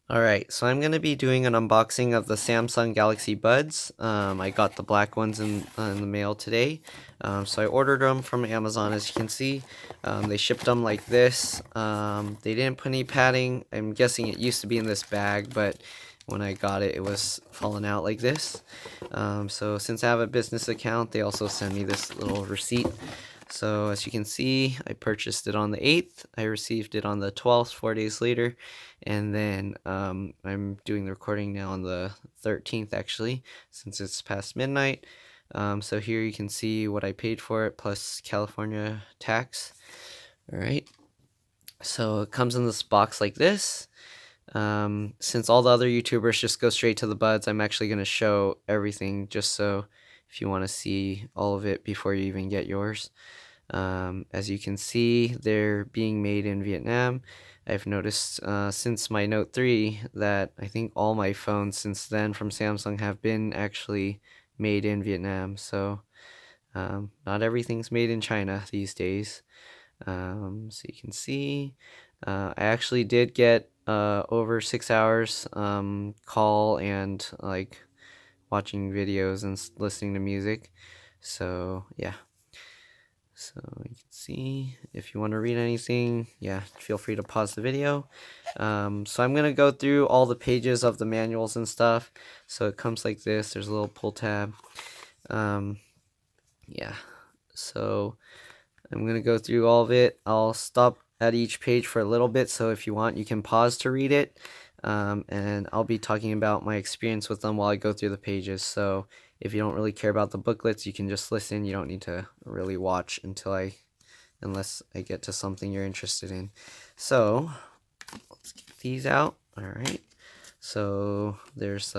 Alright, so I'm going to be doing an unboxing of the Samsung Galaxy Buds. I got the black ones in the mail today. So I ordered them from Amazon, as you can see. They shipped them like this. They didn't put any padding. I'm guessing it used to be in this bag, but when I got it, it was falling out like this. So since I have a business account, they also send me this little receipt. So as you can see, I purchased it on the 8th. I received it on the 12th, 4 days later. And then I'm doing the recording now on the 13th, actually, since it's past midnight. So here you can see what I paid for it, plus California tax. All right. So it comes in this box like this. Since all the other YouTubers just go straight to the buds, I'm actually going to show everything just so if you want to see all of it before you even get yours. As you can see, they're being made in Vietnam. I've noticed since my Note 3 that I think all my phones since then from Samsung have been actually made in Vietnam. So not everything's made in China these days. So you can see, I actually did get over 6 hours call and like watching videos and listening to music. So yeah. So you can see, if you want to read anything, yeah, feel free to pause the video. So I'm going to go through all the pages of the manuals and stuff. So it comes like this. There's a little pull tab. Yeah, so I'm going to go through all of it. I'll stop at each page for a little bit, so if you want, you can pause to read it. And I'll be talking about my experience with them while I go through the pages. So if you don't really care about the booklets, you can just listen. You don't need to really watch unless I get to something you're interested in. So let's get these out. All right. So there's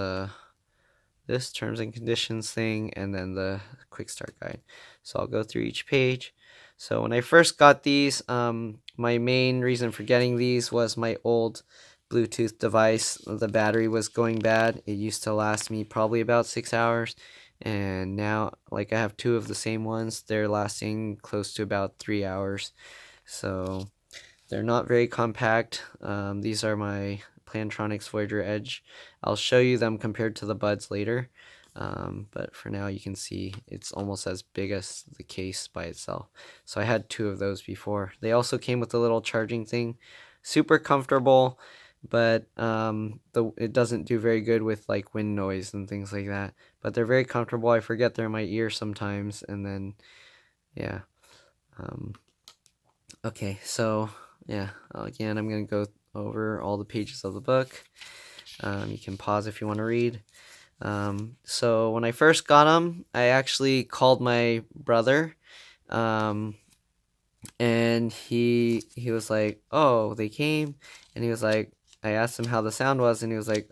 this terms and conditions thing, and then the quick start guide. So I'll go through each page. So when I first got these, my main reason for getting these was my old Bluetooth device. The battery was going bad. It used to last me probably about 6 hours, and now like I have two of the same ones. They're lasting close to about 3 hours. So they're not very compact. These are my Plantronics Voyager Edge. I'll show you them compared to the buds later. But for now you can see it's almost as big as the case by itself. So I had two of those before. They also came with a little charging thing. Super comfortable, but it doesn't do very good with like wind noise and things like that. But they're very comfortable. I forget they're in my ear sometimes, and then yeah. Okay, so yeah, again, I'm going to go over all the pages of the book. You can pause if you want to read. So when I first got them, I actually called my brother, and he was like, "Oh, they came," and he was like, I asked him how the sound was, and he was like,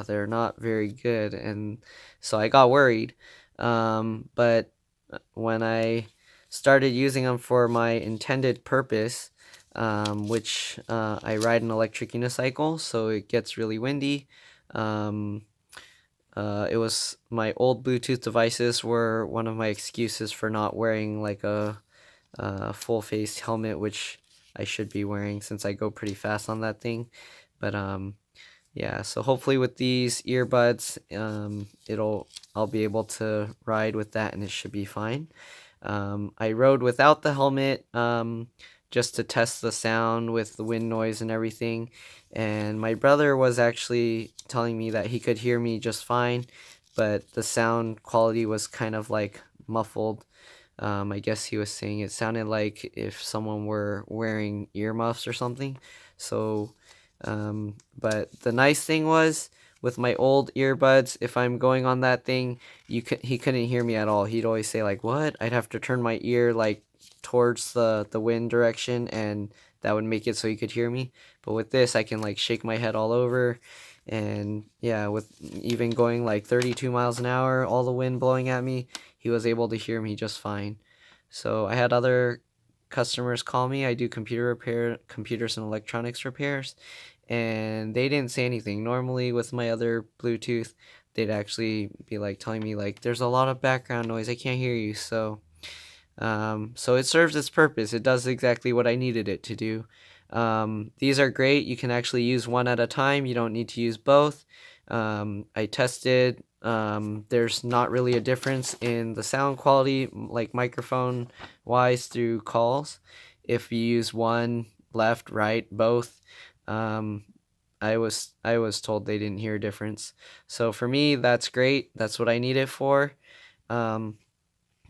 they're not very good," and so I got worried. But when I started using them for my intended purpose, which I ride an electric unicycle, so it gets really windy. It was my old Bluetooth devices were one of my excuses for not wearing like a full face helmet, which I should be wearing since I go pretty fast on that thing. But yeah, so hopefully with these earbuds, I'll be able to ride with that, and it should be fine. I rode without the helmet, just to test the sound with the wind noise and everything. And my brother was actually telling me that he could hear me just fine, but the sound quality was kind of like muffled. I guess he was saying it sounded like if someone were wearing earmuffs or something. So, but the nice thing was with my old earbuds, if I'm going on that thing, he couldn't hear me at all. He'd always say like, "What?" I'd have to turn my ear like towards the wind direction, and that would make it so he could hear me. But with this, I can like shake my head all over, and yeah, with even going like 32 miles an hour, all the wind blowing at me, he was able to hear me just fine. So I had other customers call me. I do computers and electronics repairs, and they didn't say anything. Normally with my other Bluetooth, they'd actually be like telling me like, "There's a lot of background noise. I can't hear you." So it serves its purpose. It does exactly what I needed it to do. These are great. You can actually use one at a time. You don't need to use both. I tested. There's not really a difference in the sound quality, like microphone wise, through calls. If you use one, left, right, both, um, I was told they didn't hear a difference. So for me, that's great. That's what I need it for. Um,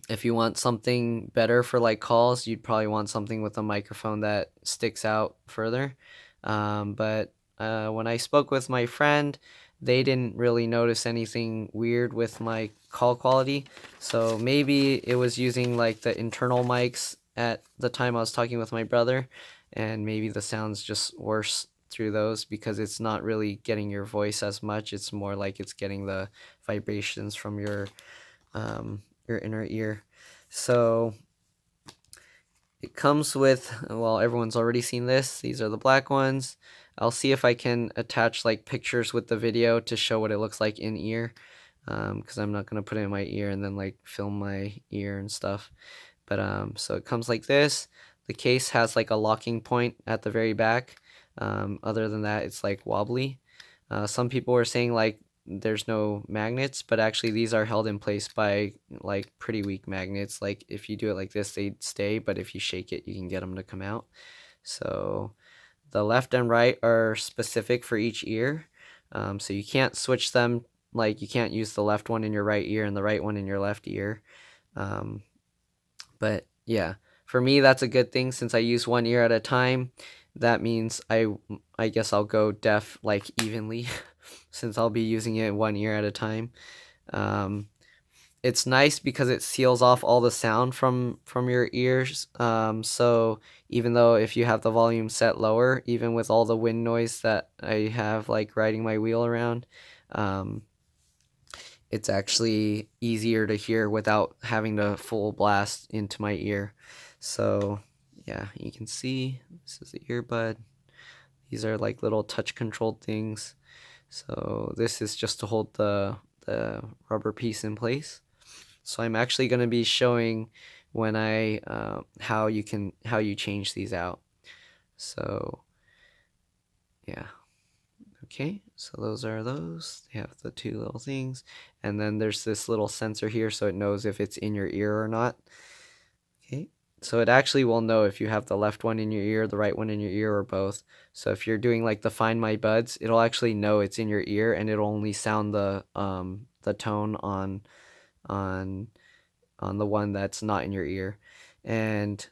if you want something better for like calls, you'd probably want something with a microphone that sticks out further. But when I spoke with my friend, they didn't really notice anything weird with my call quality. So maybe it was using like the internal mics at the time I was talking with my brother, and maybe the sound's just worse through those because it's not really getting your voice as much. It's more like it's getting the vibrations from your inner ear. So it comes with, well, everyone's already seen this. These are the black ones. I'll see if I can attach like pictures with the video to show what it looks like in ear, because I'm not going to put it in my ear and then like film my ear and stuff. But so it comes like this. The case has like a locking point at the very back. Other than that, it's like wobbly. Some people were saying like there's no magnets, but actually these are held in place by like pretty weak magnets. Like if you do it like this, they stay, but if you shake it, you can get them to come out. So the left and right are specific for each ear. So you can't switch them. Like you can't use the left one in your right ear and the right one in your left ear. But yeah, for me that's a good thing since I use one ear at a time. That means I guess I'll go deaf like evenly since I'll be using it one ear at a time. Um, it's nice because it seals off all the sound from your ears. So even though if you have the volume set lower, even with all the wind noise that I have like riding my wheel around, um, it's actually easier to hear without having to full blast into my ear. So yeah, you can see this is the earbud. These are like little touch controlled things. So this is just to hold the rubber piece in place. So I'm actually going to be showing when I how you change these out. So yeah. Okay, so those are those. They have the two little things. And then there's this little sensor here so it knows if it's in your ear or not. Okay, so it actually will know if you have the left one in your ear, the right one in your ear, or both. So if you're doing like the Find My Buds, it'll actually know it's in your ear and it'll only sound the tone on on the one that's not in your ear. And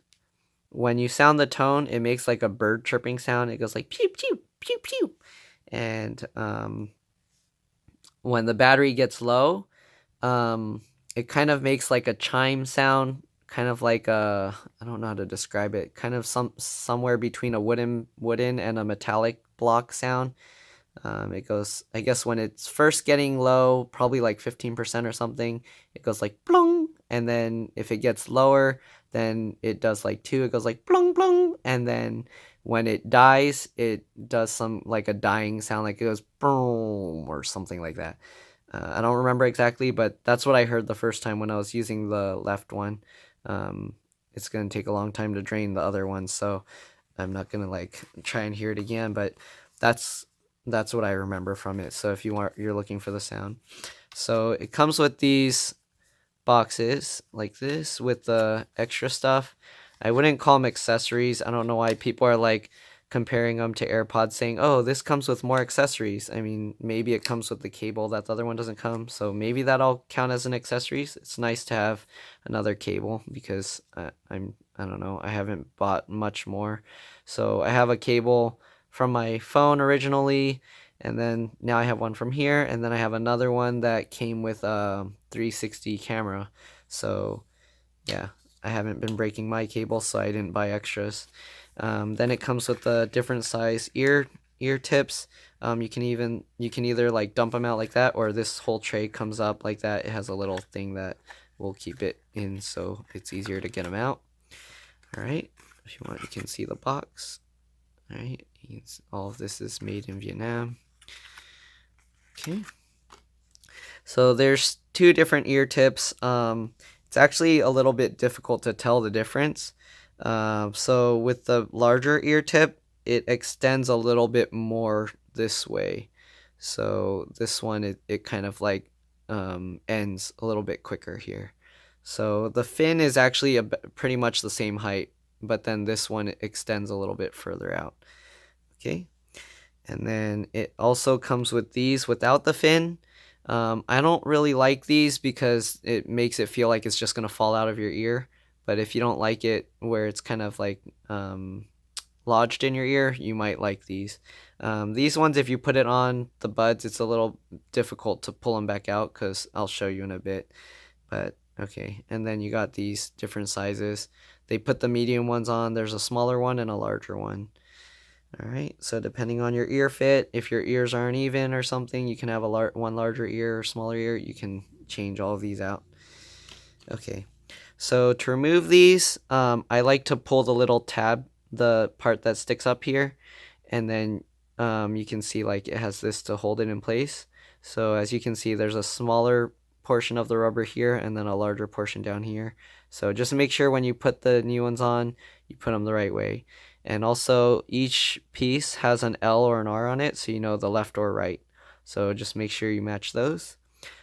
when you sound the tone, it makes like a bird chirping sound. It goes like pew pew pew pew. And when the battery gets low, it kind of makes like a chime sound, kind of like a, I don't know how to describe it, kind of somewhere between a wooden and a metallic block sound. It goes, I guess when it's first getting low, probably like 15% or something, it goes like plung, and then if it gets lower, then it does like 2, it goes like plung plung, and then when it dies, it does some like a dying sound, like it goes boom or something like that. I don't remember exactly, but that's what I heard the first time when I was using the left one. It's gonna take a long time to drain the other one, so I'm not gonna like try and hear it again, but that's what I remember from it. So if you're looking for the sound. So it comes with these boxes like this with the extra stuff. I wouldn't call them accessories. I don't know why people are like comparing them to AirPods saying, "Oh, this comes with more accessories." I mean, maybe it comes with the cable that the other one doesn't come. So maybe that'll count as an accessories. It's nice to have another cable because I don't know, I haven't bought much more. So I have a cable from my phone originally, and then now I have one from here, and then I have another one that came with a 360 camera. So yeah, I haven't been breaking my cable, so I didn't buy extras. Then it comes with the different size ear tips. You can either like dump them out like that, or this whole tray comes up like that. It has a little thing that will keep it in, so it's easier to get them out. All right, if you want, you can see the box. All right, all of this is made in Vietnam. Okay, so there's two different ear tips. It's actually a little bit difficult to tell the difference. So with the larger ear tip, it extends a little bit more this way. So this one, it kind of like ends a little bit quicker here. So the fin is actually pretty much the same height, but then this one extends a little bit further out. Okay. And then it also comes with these without the fin. I don't really like these because it makes it feel like it's just going to fall out of your ear. But if you don't like it where it's kind of like lodged in your ear, you might like these. These ones, if you put it on the buds, it's a little difficult to pull them back out because I'll show you in a bit. But okay, and then you got these different sizes. They put the medium ones on. There's a smaller one and a larger one. All right, so depending on your ear fit, if your ears aren't even or something, you can have one larger ear or smaller ear. You can change all of these out. Okay, so to remove these, I like to pull the little tab, the part that sticks up here, and then you can see like it has this to hold it in place. So as you can see, there's a smaller portion of the rubber here and then a larger portion down here. So just make sure when you put the new ones on, you put them the right way. And also each piece has an L or an R on it, so you know the left or right. So just make sure you match those.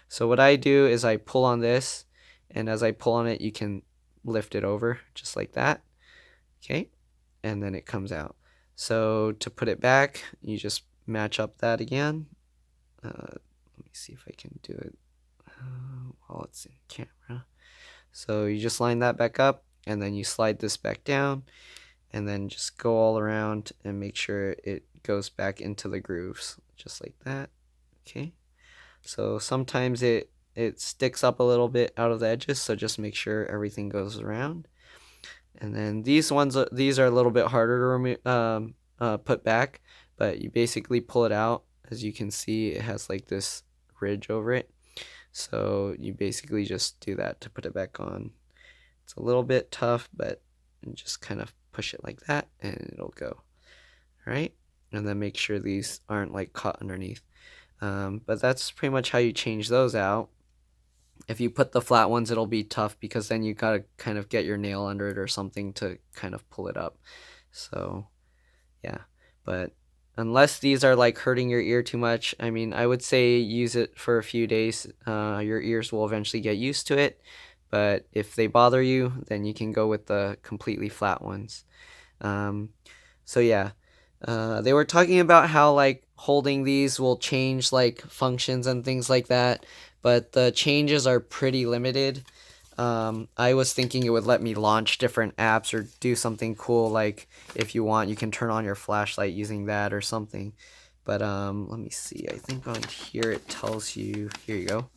So what I do is I pull on this, and as I pull on it, you can lift it over just like that. Okay, and then it comes out. So to put it back, you just match up that again. Let me see if I can do it while it's in camera. So you just line that back up, and then you slide this back down, and then just go all around and make sure it goes back into the grooves, just like that. Okay. So sometimes it sticks up a little bit out of the edges, so just make sure everything goes around. And then these are a little bit harder to remove, put back, but you basically pull it out. As you can see, it has like this ridge over it. So you basically just do that to put it back on. It's a little bit tough, but just kind of push it like that and it'll go. All right, and then make sure these aren't like caught underneath. But that's pretty much how you change those out. If you put the flat ones, it'll be tough because then you gotta kind of get your nail under it or something to kind of pull it up. So yeah, but unless these are like hurting your ear too much, I mean, I would say use it for a few days. Your ears will eventually get used to it. But if they bother you, then you can go with the completely flat ones. So yeah, they were talking about how like holding these will change like functions and things like that, but the changes are pretty limited. I was thinking it would let me launch different apps or do something cool, like if you want, you can turn on your flashlight using that or something. But let me see. I think on here it tells you. Here you go.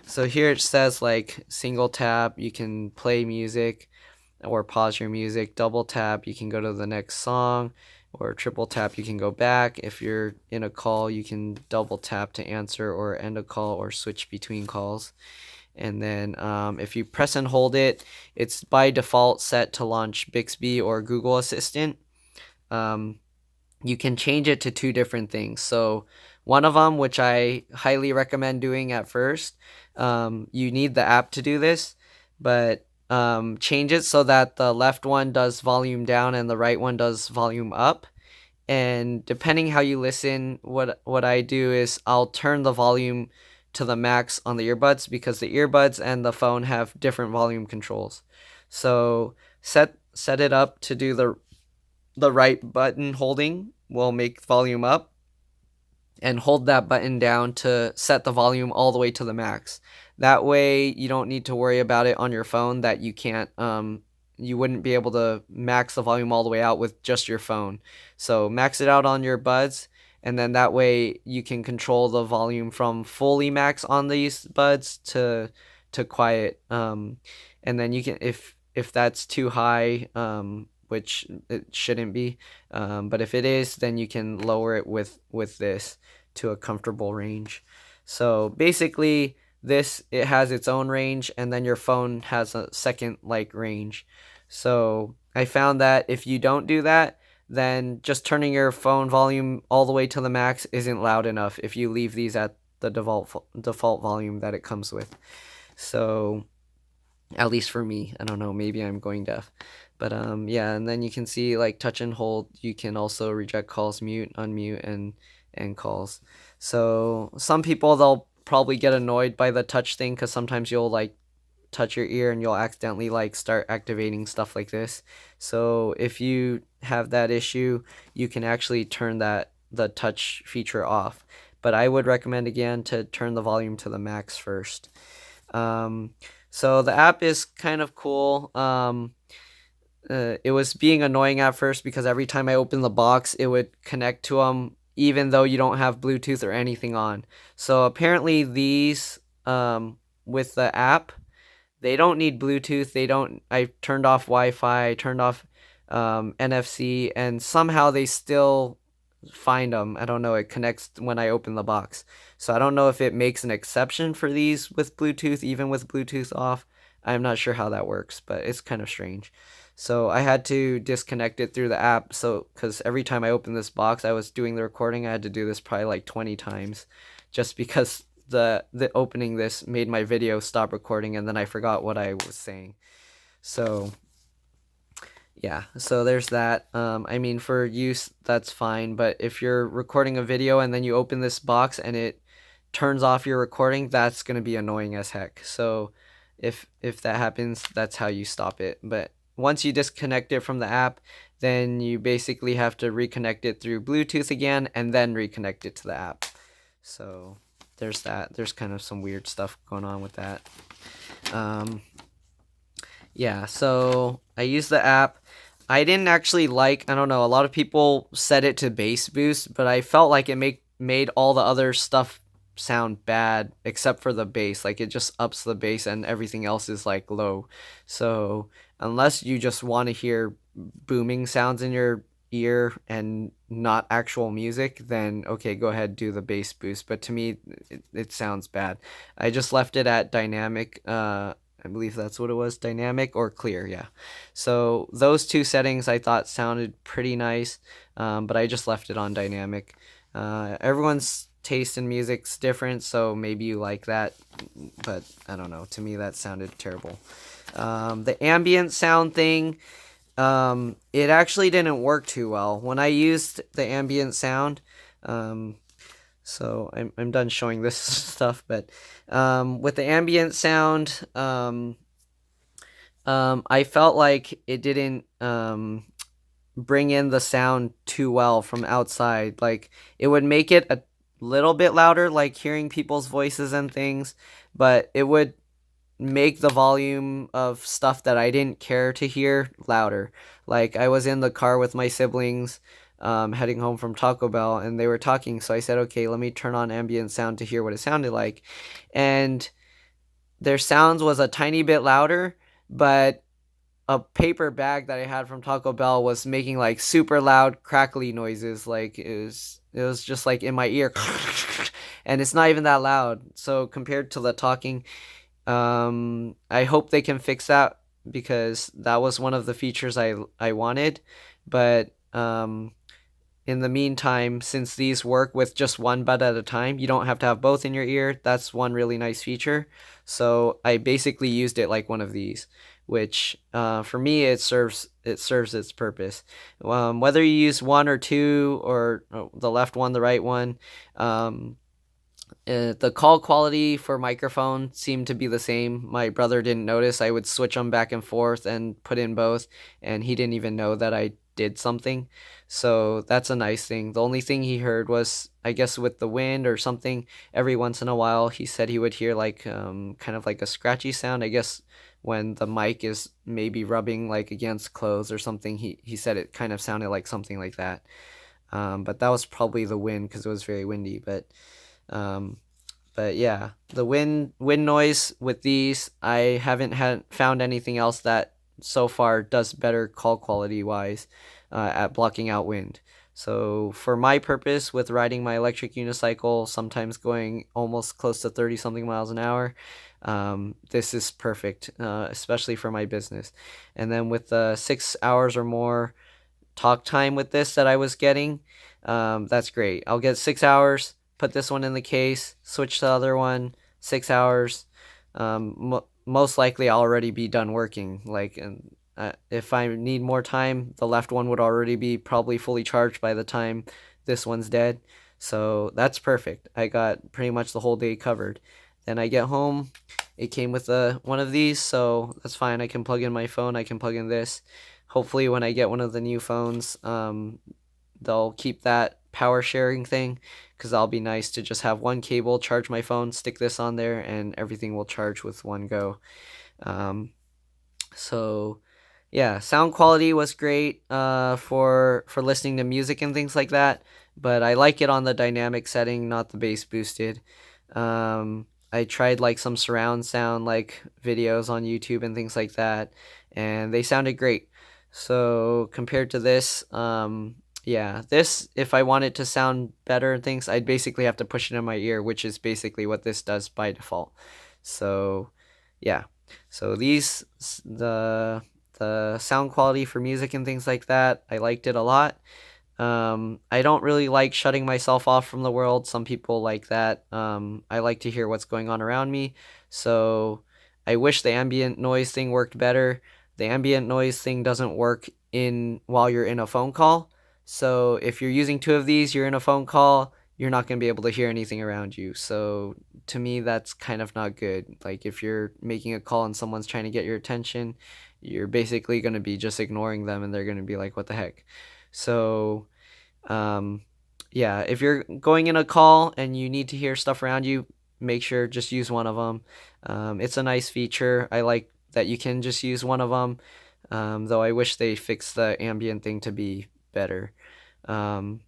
So here it says like single tap, you can play music or pause your music. Double tap, you can go to the next song. Or triple tap, you can go back. If you're in a call, you can double tap to answer or end a call or switch between calls. And then if you press and hold it, it's by default set to launch Bixby or Google Assistant. You can change it to two different things. So one of them, which I highly recommend doing at first, you need the app to do this, but change it so that the left one does volume down and the right one does volume up. And depending how you listen, what I do is I'll turn the volume to the max on the earbuds because the earbuds and the phone have different volume controls. So set it up to do the right button holding will make volume up, and hold that button down to set the volume all the way to the max. That way you don't need to worry about it on your phone that you can't you wouldn't be able to max the volume all the way out with just your phone. So max it out on your buds, and then that way you can control the volume from fully max on these buds to quiet. And then you can, if that's too high, which it shouldn't be, but if it is, then you can lower it with this to a comfortable range. So basically it has its own range, and then your phone has a second like range. So I found that if you don't do that, then just turning your phone volume all the way to the max isn't loud enough if you leave these at the default volume that it comes with. So at least for me, I don't know, maybe I'm going deaf. But yeah, and then you can see like touch and hold. You can also reject calls, mute, unmute, and calls. So some people, they'll probably get annoyed by the touch thing because sometimes you'll like touch your ear and you'll accidentally like start activating stuff like this. So if you have that issue, you can actually turn the touch feature off. But I would recommend again to turn the volume to the max first. So the app is kind of cool. It was being annoying at first because every time I opened the box, it would connect to them even though you don't have Bluetooth or anything on. So apparently these with the app, they don't need Bluetooth. They don't. I turned off Wi-Fi. I turned off NFC, and somehow they still find them. I don't know. It connects when I open the box. So I don't know if it makes an exception for these with Bluetooth, even with Bluetooth off. I'm not sure how that works, but it's kind of strange. So I had to disconnect it through the app. So because every time I opened this box, I was doing the recording. I had to do this probably like 20 times, just because the opening this made my video stop recording, and then I forgot what I was saying. So yeah, so there's that. I mean, for use, that's fine, but if you're recording a video and then you open this box and it turns off your recording, that's going to be annoying as heck. So if that happens, that's how you stop it. But once you disconnect it from the app, then you basically have to reconnect it through Bluetooth again and then reconnect it to the app. So there's that. There's kind of some weird stuff going on with that. Yeah, so I use the app. I didn't actually like, I don't know, a lot of people set it to bass boost, but I felt like it made all the other stuff sound bad except for the bass. Like it just ups the bass and everything else is like low. So unless you just want to hear booming sounds in your ear and not actual music, then okay, go ahead, do the bass boost. But to me, it sounds bad. I just left it at dynamic. I believe that's what it was, dynamic or clear, yeah. So those two settings I thought sounded pretty nice, but I just left it on dynamic. Everyone's taste in music's different, so maybe you like that, but I don't know. To me, that sounded terrible. The ambient sound thing, it actually didn't work too well. When I used the ambient sound, so I'm done showing this stuff, but with the ambient sound, I felt like it didn't bring in the sound too well from outside. Like it would make it a little bit louder, like hearing people's voices and things, but it would make the volume of stuff that I didn't care to hear louder. Like I was in the car with my siblings heading home from Taco Bell, and they were talking, so I said, okay, let me turn on ambient sound to hear what it sounded like. And their sounds was a tiny bit louder, but a paper bag that I had from Taco Bell was making like super loud crackly noises. Like it was just like in my ear. And it's not even that loud. So compared to the talking, I hope they can fix that because that was one of the features I wanted. But in the meantime, since these work with just one bud at a time, you don't have to have both in your ear. That's one really nice feature. So I basically used it like one of these, which for me it serves its purpose. Whether you use one or two, or the left one, the right one, the call quality for microphone seemed to be the same. My brother didn't notice. I would switch them back and forth and put in both, and he didn't even know that I did something. So that's a nice thing. The only thing he heard was, I guess, with the wind or something, every once in a while he said he would hear like kind of like a scratchy sound. I guess when the mic is maybe rubbing like against clothes or something, he said it kind of sounded like something like that. But that was probably the wind because it was very windy. Um, but yeah, the wind noise with these, I haven't found anything else that so far does better call quality wise at blocking out wind. So for my purpose with riding my electric unicycle, sometimes going almost close to 30 something miles an hour, this is perfect, especially for my business. And then with the 6 hours or more talk time with this that I was getting, that's great. I'll get 6 hours, put this one in the case, switch to the other one, 6 hours. Most likely I'll already be done working. Like, and if I need more time, the left one would already be probably fully charged by the time this one's dead. So that's perfect. I got pretty much the whole day covered. Then I get home, it came with one of these, so that's fine. I can plug in my phone, I can plug in this. Hopefully when I get one of the new phones, they'll keep that power sharing thing, because that'll be nice to just have one cable, charge my phone, stick this on there, and everything will charge with one go. So yeah, sound quality was great for listening to music and things like that, but I like it on the dynamic setting, not the bass boosted. I tried like some surround sound like videos on YouTube and things like that, and they sounded great. So compared to this, yeah, this, if I want it to sound better and things, I'd basically have to push it in my ear, which is basically what this does by default. So yeah. So the sound quality for music and things like that, I liked it a lot. I don't really like shutting myself off from the world. Some people like that. I like to hear what's going on around me. So I wish the ambient noise thing worked better. The ambient noise thing doesn't work in while you're in a phone call. So if you're using two of these, you're in a phone call, you're not going to be able to hear anything around you. So to me, that's kind of not good. Like if you're making a call and someone's trying to get your attention, you're basically going to be just ignoring them and they're going to be like, what the heck? So um, yeah, if you're going in a call and you need to hear stuff around you, make sure just use one of them. It's a nice feature. I like that you can just use one of them, though I wish they fixed the ambient thing to be better. Um,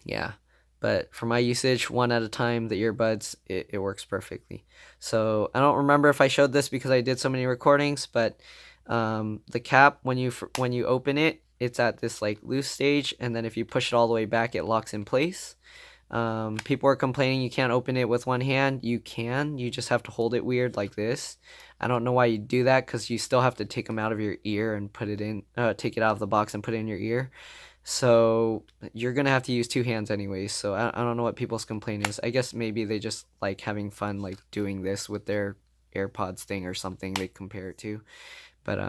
yeah, but for my usage, one at a time, the earbuds, it works perfectly. So I don't remember if I showed this because I did so many recordings, but the cap, when you open it, it's at this like loose stage, and then if you push it all the way back, it locks in place. People are complaining you can't open it with one hand. You can, you just have to hold it weird like this. I don't know why you do that, because you still have to take them out of your ear and put it in, take it out of the box and put it in your ear. So you're gonna have to use two hands anyways. So I don't know what people's complaint is. I guess maybe they just like having fun like doing this with their AirPods thing or something they compare it to. But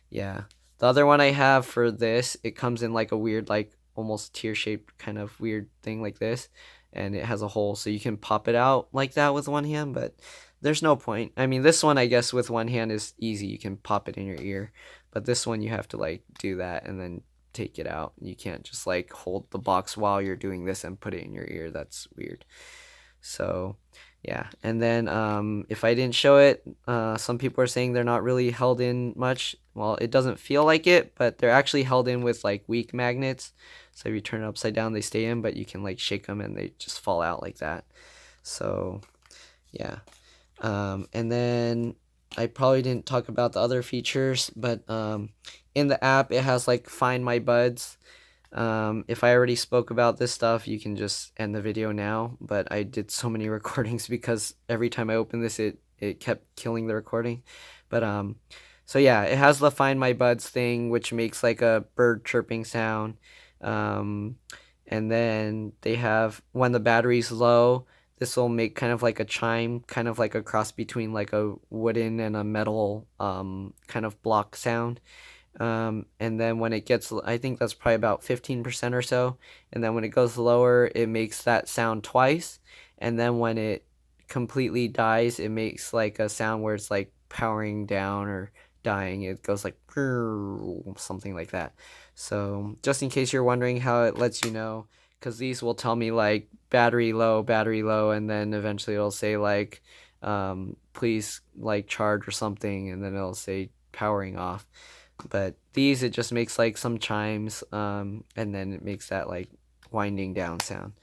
yeah. The other one I have for this, it comes in like a weird, like almost tear shaped kind of weird thing like this, and it has a hole so you can pop it out like that with one hand, but there's no point. I mean, this one I guess with one hand is easy. You can pop it in your ear, but this one you have to like do that and then take it out. You can't just like hold the box while you're doing this and put it in your ear. That's weird. So yeah, and then if I didn't show it, some people are saying they're not really held in much. Well, it doesn't feel like it, but they're actually held in with like weak magnets. So if you turn it upside down, they stay in, but you can like shake them and they just fall out like that. So yeah. And then I probably didn't talk about the other features, but in the app it has like Find My Buds. If I already spoke about this stuff, you can just end the video now, but I did so many recordings because every time I opened this, it kept killing the recording. But so yeah, it has the Find My Buds thing, which makes like a bird chirping sound. Um, and then they have, when the battery's low, this will make kind of like a chime, kind of like a cross between like a wooden and a metal kind of block sound. And then when it gets, I think that's probably about 15% or so. And then when it goes lower, it makes that sound twice. And then when it completely dies, it makes like a sound where it's like powering down or dying. It goes like something like that. So just in case you're wondering how it lets you know, because these will tell me like battery low, and then eventually it'll say like, please like charge or something, and then it'll say powering off. But these, it just makes like some chimes, and then it makes that like winding down sound.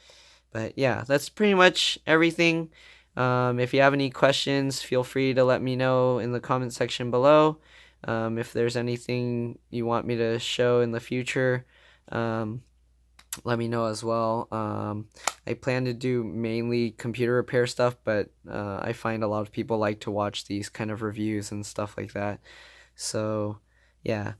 But yeah, that's pretty much everything. If you have any questions, feel free to let me know in the comment section below. If there's anything you want me to show in the future, let me know as well. I plan to do mainly computer repair stuff, but I find a lot of people like to watch these kind of reviews and stuff like that. So yeah.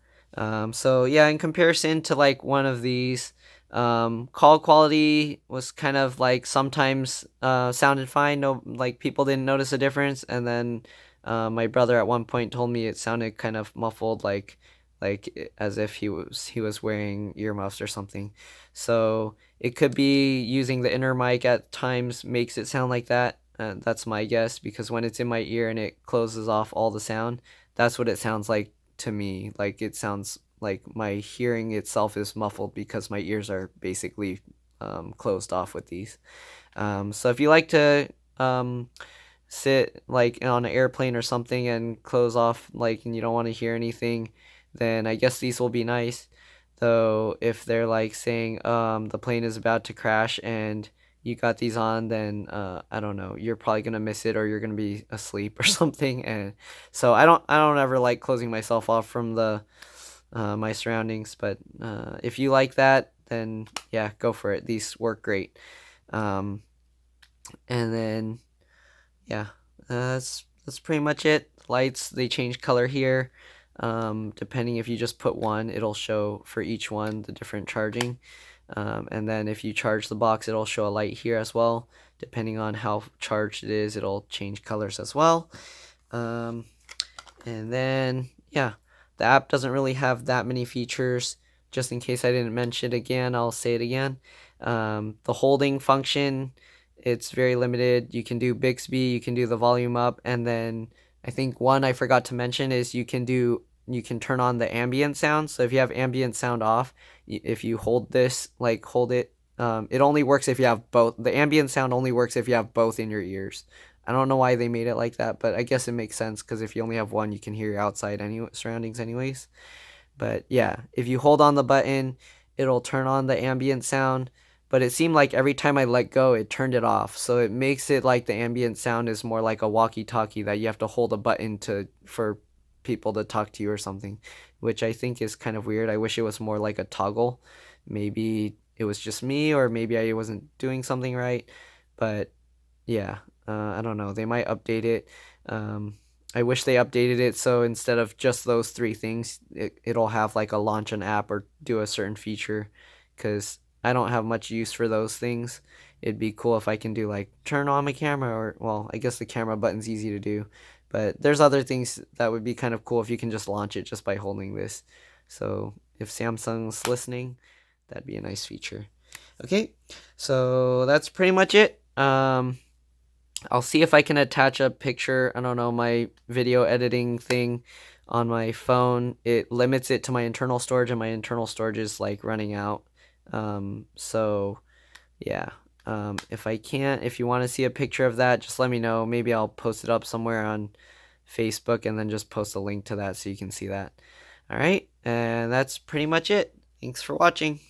So yeah, in comparison to like one of these, call quality was kind of like sometimes sounded fine. No, like people didn't notice a difference, and then My brother at one point told me it sounded kind of muffled, as if he was wearing earmuffs or something. So it could be using the inner mic at times makes it sound like that. That's my guess, because when it's in my ear and it closes off all the sound, that's what it sounds like to me. Like it sounds like my hearing itself is muffled because my ears are basically closed off with these. So if you like to sit like on an airplane or something and close off, like, and you don't want to hear anything, then I guess these will be nice. Though if they're like saying the plane is about to crash and you got these on, then I don't know, you're probably gonna miss it or you're gonna be asleep or something. And so I don't ever like closing myself off from the my surroundings. But if you like that, then yeah, go for it. These work great. Um, and then yeah, that's pretty much it. Lights, they change color here. Depending, if you just put one, it'll show for each one the different charging. And then if you charge the box, it'll show a light here as well. Depending on how charged it is, it'll change colors as well. Um, and then, yeah, the app doesn't really have that many features. Just in case I didn't mention it again, I'll say it again. The holding function, it's very limited. You can do Bixby, you can do the volume up, and then I think one I forgot to mention is you can turn on the ambient sound. So if you have ambient sound off, if you hold this, like hold it, it only works if you have both. The ambient sound only works if you have both in your ears. I don't know why they made it like that, but I guess it makes sense because if you only have one, you can hear your outside surroundings anyways. But yeah, if you hold on the button, it'll turn on the ambient sound. But it seemed like every time I let go, it turned it off. So it makes it like the ambient sound is more like a walkie-talkie that you have to hold a button to for people to talk to you or something, which I think is kind of weird. I wish it was more like a toggle. Maybe it was just me, or maybe I wasn't doing something right. But yeah, I don't know. They might update it. Um, I wish they updated it so instead of just those three things, it'll have like a launch an app or do a certain feature, because I don't have much use for those things. It'd be cool if I can do like turn on my camera, or, well, I guess the camera button's easy to do, but there's other things that would be kind of cool if you can just launch it just by holding this. So if Samsung's listening, that'd be a nice feature. Okay, so that's pretty much it. I'll see if I can attach a picture. I don't know, my video editing thing on my phone, it limits it to my internal storage, and my internal storage is like running out. So yeah. If I can't, if you want to see a picture of that, just let me know. Maybe I'll post it up somewhere on Facebook and then just post a link to that so you can see that. All right, and that's pretty much it. Thanks for watching.